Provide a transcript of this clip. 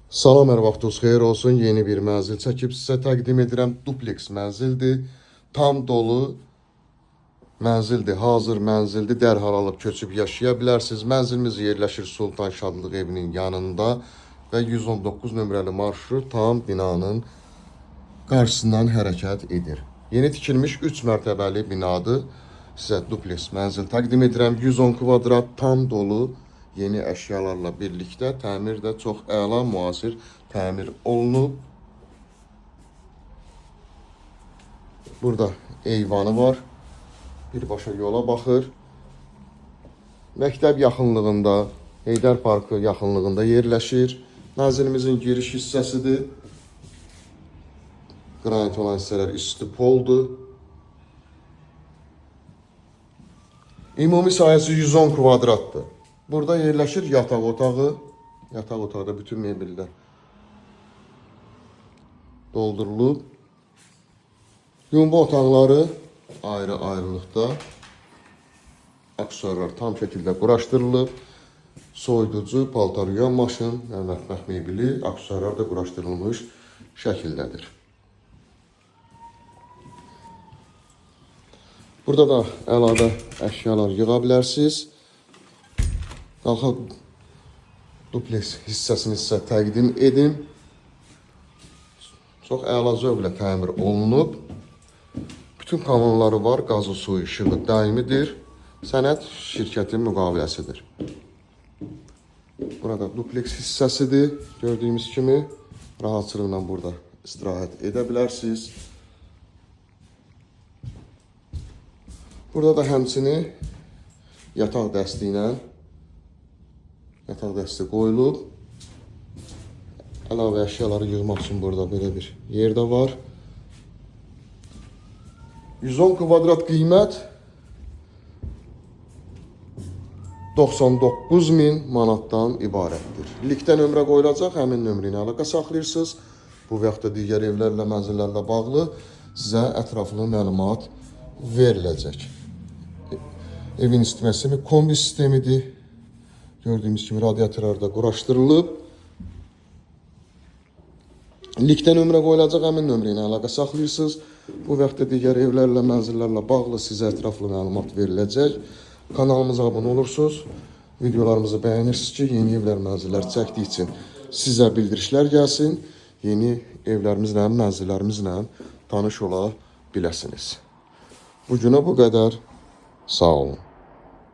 Salam, hər vaxtınız xeyir olsun. Yeni bir mənzil çəkib sizə təqdim edirəm. Dupleks mənzildir. Tam dolu mənzildir. Hazır mənzildir. Dərhal alıb köçüb yaşaya bilərsiniz. Mənzilimiz yerləşir Sultan Şadlıq evinin yanında və 119 nömrəli marşrut tam binanın qarşısından hərəkət edir. Yeni tikilmiş 3 mərtəbəli binadır. Sizə dupleks mənzil təqdim edirəm. 110 kvadrat tam dolu. Yeni əşyalarla birlikdə təmir də çox əla, müasir təmir olunub. Burada eyvanı var. Birbaşa yola baxır. Məktəb yaxınlığında, Heydər Parkı yaxınlığında yerləşir. Mənzilimizin giriş hissəsidir. Qranit olan hissələr üstü poldur. Ümumi sahəsi 110 kvadratdır. Burada yerləşir yataq otağı. Yataq otaqda bütün mebellər doldurulub. Yumba otaqları ayrı-ayrılıqda. Aksesuarlar tam şəkildə quraşdırılıb. Soyuducu, paltar yuyan maşın, mətbəx mebeli, aksesuarlar da quraşdırılmış şəkildədir. Burada da əlavə əşyalar yığa bilərsiniz. Qalxaq dupleks hissəsini sizə təqdim edim. Çox əla zövqlə təmir olunub. Bütün kanunları var, qazı, suyu, işığı daimidir. Sənəd şirkətin müqaviləsidir. Burada dupleks hissəsidir. Gördüyümüz kimi rahatçılıqla burada istirahət edə bilərsiniz. Burada da həmçinin yataq dəsti ilə yataq dəsti qoyulub. Əlavə əşyaları yığmaq üçün burada belə bir yer də var. 110 kvadrat qiymət 99.000 manatdan ibarətdir. Linkdə nömrə qoyulacaq, həmin nömrə ilə əlaqə saxlayırsınız. Bu və yaxud da digər evlərlə, mənzillərlə bağlı sizə ətraflı məlumat veriləcək. Evin isitmə sistemi kombi sistemidir. Gördüyümüz kimi radiatorlar da quraşdırılıb. Linkdə nömrə qoyulacaq, həmin nömrə ilə əlaqə saxlayırsınız. Bu və yaxud da digər evlərlə, mənzillərlə bağlı sizə ətraflı məlumat veriləcək. Kanalımıza abunə olursunuz. Videolarımızı bəyənirsiniz ki, yeni evlər, mənzillər çəkdiyi üçün sizə bildirişlər gəlsin. Yeni evlərimizlə, mənzillərimizlə tanış ola biləsiniz. Bugünə bu qədər. Sağ olun.